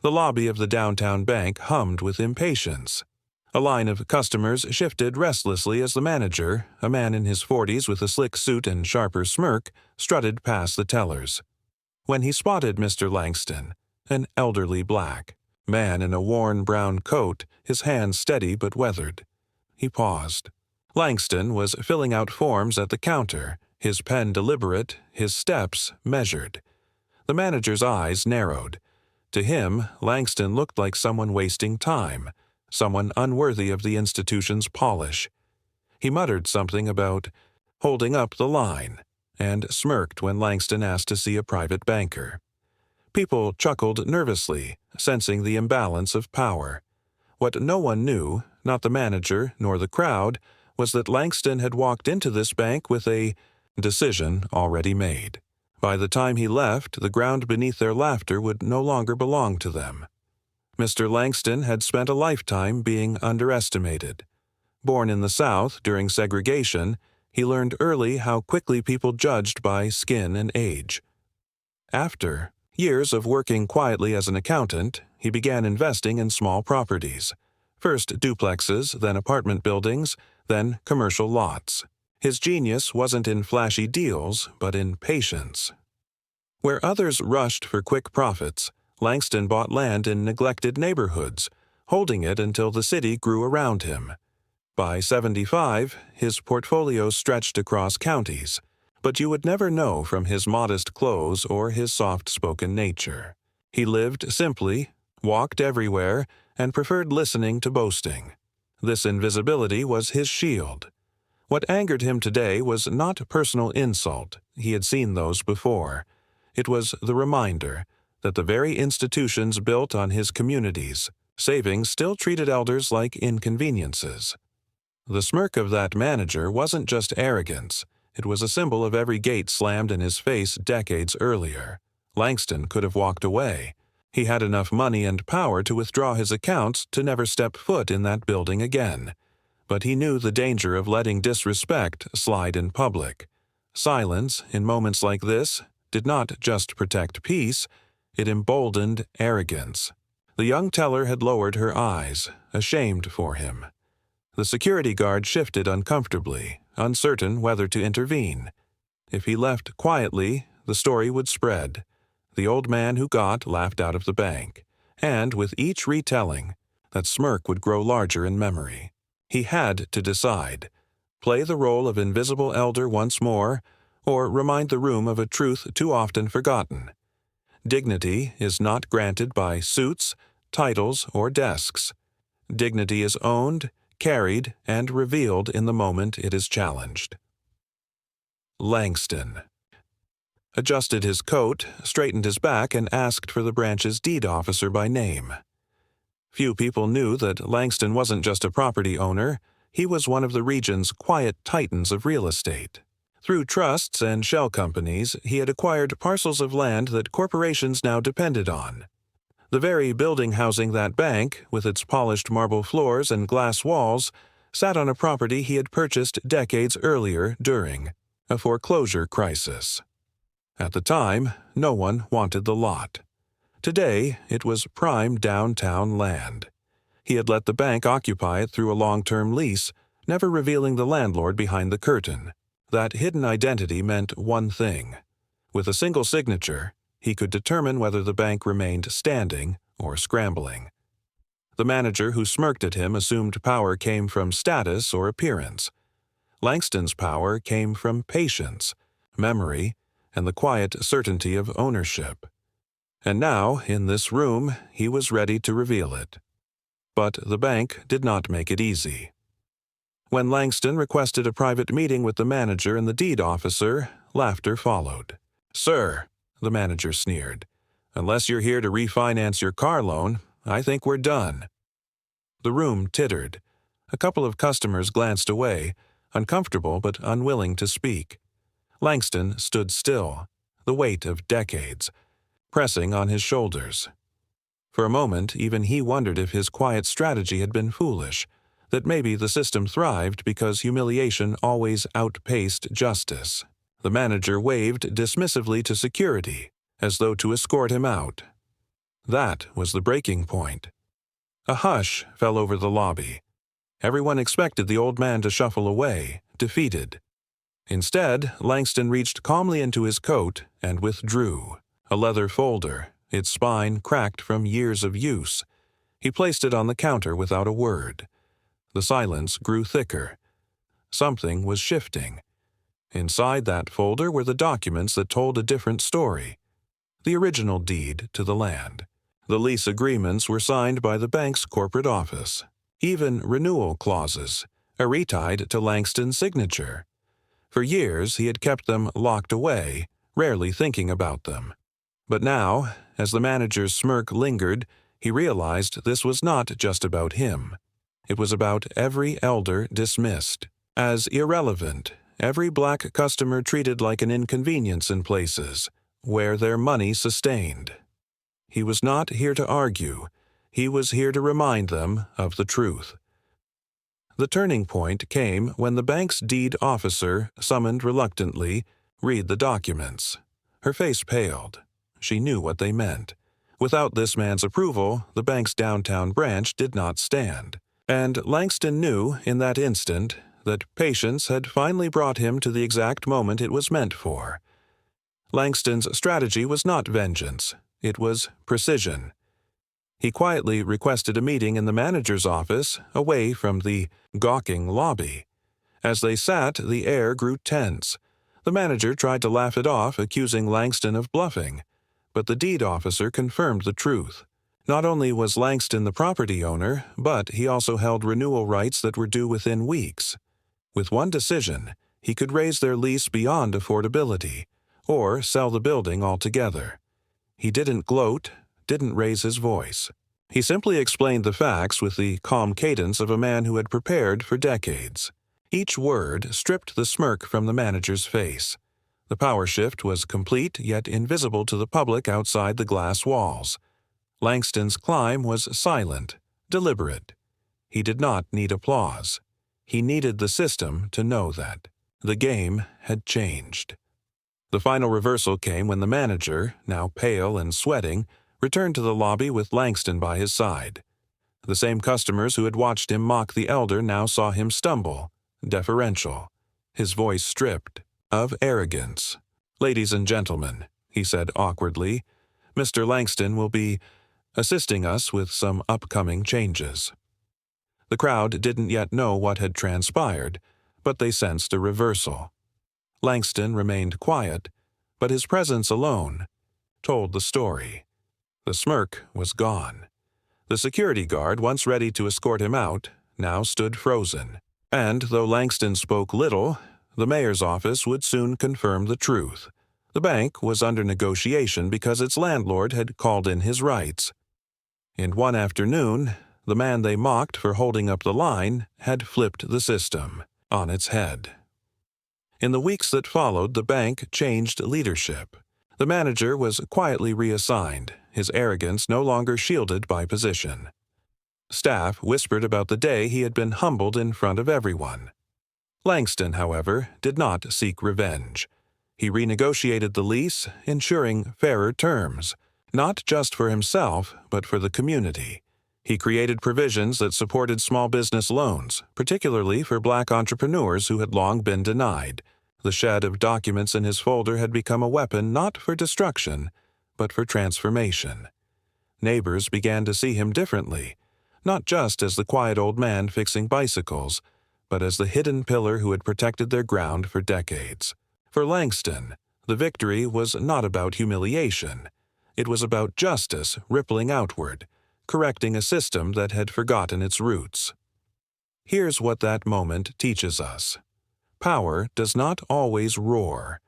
The lobby of the downtown bank hummed with impatience. A line of customers shifted restlessly as the manager, a man in his 40s with a slick suit and sharper smirk, strutted past the tellers. When he spotted Mr. Langston, an elderly black man in a worn brown coat, his hands steady but weathered, he paused. Langston was filling out forms at the counter, his pen deliberate, his steps measured. The manager's eyes narrowed. To him, Langston looked like someone wasting time, someone unworthy of the institution's polish. He muttered something about holding up the line, and smirked when Langston asked to see a private banker. People chuckled nervously, sensing the imbalance of power. What no one knew, not the manager nor the crowd, was that Langston had walked into this bank with a decision already made. By the time he left, the ground beneath their laughter would no longer belong to them. Mr. Langston had spent a lifetime being underestimated. Born in the South during segregation, he learned early how quickly people judged by skin and age. After years of working quietly as an accountant, he began investing in small properties. First duplexes, then apartment buildings, then commercial lots. His genius wasn't in flashy deals, but in patience. Where others rushed for quick profits, Langston bought land in neglected neighborhoods, holding it until the city grew around him. By 75, his portfolio stretched across counties, but you would never know from his modest clothes or his soft-spoken nature. He lived simply, walked everywhere, and preferred listening to boasting. This invisibility was his shield. What angered him today was not personal insult, he had seen those before. It was the reminder that the very institutions built on his community's savings still treated elders like inconveniences. The smirk of that manager wasn't just arrogance, it was a symbol of every gate slammed in his face decades earlier. Langston could have walked away. He had enough money and power to withdraw his accounts to never step foot in that building again. But he knew the danger of letting disrespect slide in public. Silence, in moments like this, did not just protect peace, it emboldened arrogance. The young teller had lowered her eyes, ashamed for him. The security guard shifted uncomfortably, uncertain whether to intervene. If he left quietly, the story would spread. The old man who got laughed out of the bank, and with each retelling, that smirk would grow larger in memory. He had to decide: play the role of invisible elder once more, or remind the room of a truth too often forgotten. Dignity is not granted by suits, titles, or desks. Dignity is owned, carried, and revealed in the moment it is challenged. Langston adjusted his coat, straightened his back, and asked for the branch's deed officer by name. Few people knew that Langston wasn't just a property owner, he was one of the region's quiet titans of real estate. Through trusts and shell companies, he had acquired parcels of land that corporations now depended on. The very building housing that bank, with its polished marble floors and glass walls, sat on a property he had purchased decades earlier during a foreclosure crisis. At the time, no one wanted the lot. Today, it was prime downtown land. He had let the bank occupy it through a long-term lease, never revealing the landlord behind the curtain. That hidden identity meant one thing. With a single signature, he could determine whether the bank remained standing or scrambling. The manager who smirked at him assumed power came from status or appearance. Langston's power came from patience, memory, and the quiet certainty of ownership. And now, in this room, he was ready to reveal it. But the bank did not make it easy. When Langston requested a private meeting with the manager and the deed officer, laughter followed. "Sir," the manager sneered, "unless you're here to refinance your car loan, I think we're done." The room tittered. A couple of customers glanced away, uncomfortable but unwilling to speak. Langston stood still, the weight of decades pressing on his shoulders. For a moment, even he wondered if his quiet strategy had been foolish, that maybe the system thrived because humiliation always outpaced justice. The manager waved dismissively to security, as though to escort him out. That was the breaking point. A hush fell over the lobby. Everyone expected the old man to shuffle away, defeated. Instead, Langston reached calmly into his coat and withdrew. A leather folder, its spine cracked from years of use. He placed it on the counter without a word. The silence grew thicker. Something was shifting. Inside that folder were the documents that told a different story. The original deed to the land. The lease agreements were signed by the bank's corporate office. Even renewal clauses, tied to Langston's signature. For years he had kept them locked away, rarely thinking about them. But now, as the manager's smirk lingered, he realized this was not just about him. It was about every elder dismissed as irrelevant, every black customer treated like an inconvenience in places where their money sustained. He was not here to argue. He was here to remind them of the truth. The turning point came when the bank's deed officer summoned reluctantly, "Read the documents." Her face paled. She knew what they meant. Without this man's approval, the bank's downtown branch did not stand. And Langston knew in that instant that patience had finally brought him to the exact moment it was meant for. Langston's strategy was not vengeance. It was precision. He quietly requested a meeting in the manager's office, away from the gawking lobby. As they sat, the air grew tense. The manager tried to laugh it off, accusing Langston of bluffing. But the deed officer confirmed the truth. Not only was Langston the property owner, but he also held renewal rights that were due within weeks. With one decision, he could raise their lease beyond affordability, or sell the building altogether. He didn't gloat, didn't raise his voice. He simply explained the facts with the calm cadence of a man who had prepared for decades. Each word stripped the smirk from the manager's face. The power shift was complete yet invisible to the public outside the glass walls. Langston's climb was silent, deliberate. He did not need applause. He needed the system to know that. The game had changed. The final reversal came when the manager, now pale and sweating, returned to the lobby with Langston by his side. The same customers who had watched him mock the elder now saw him stumble, deferential, his voice stripped of arrogance. "Ladies and gentlemen," he said awkwardly, "Mr. Langston will be assisting us with some upcoming changes." The crowd didn't yet know what had transpired, but they sensed a reversal. Langston remained quiet, but his presence alone told the story. The smirk was gone. The security guard, once ready to escort him out, now stood frozen. And though Langston spoke little, the mayor's office would soon confirm the truth. The bank was under negotiation because its landlord had called in his rights. In one afternoon, the man they mocked for holding up the line had flipped the system on its head. In the weeks that followed, the bank changed leadership. The manager was quietly reassigned, his arrogance no longer shielded by position. Staff whispered about the day he had been humbled in front of everyone. Langston, however, did not seek revenge. He renegotiated the lease, ensuring fairer terms, not just for himself, but for the community. He created provisions that supported small business loans, particularly for black entrepreneurs who had long been denied. The shed of documents in his folder had become a weapon not for destruction, but for transformation. Neighbors began to see him differently, not just as the quiet old man fixing bicycles, but as the hidden pillar who had protected their ground for decades. For Langston, the victory was not about humiliation. It was about justice rippling outward, correcting a system that had forgotten its roots. Here's what that moment teaches us. Power does not always roar.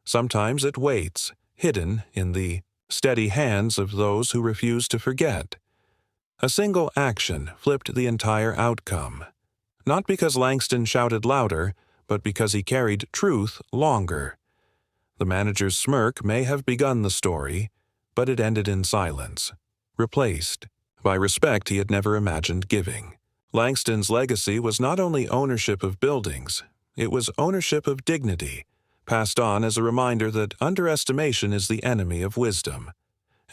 Sometimes it waits, hidden in the steady hands of those who refuse to forget. A single action flipped the entire outcome. Not because Langston shouted louder, but because he carried truth longer. The manager's smirk may have begun the story, but it ended in silence, replaced by respect he had never imagined giving. Langston's legacy was not only ownership of buildings, it was ownership of dignity, passed on as a reminder that underestimation is the enemy of wisdom.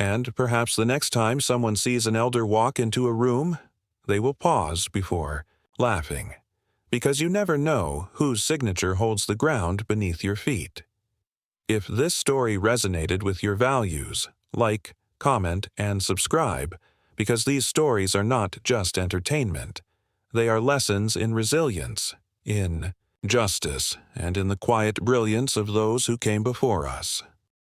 And perhaps the next time someone sees an elder walk into a room, they will pause before laughing, because you never know whose signature holds the ground beneath your feet. If this story resonated with your values, like, comment, and subscribe, because these stories are not just entertainment. They are lessons in resilience, in justice, and in the quiet brilliance of those who came before us.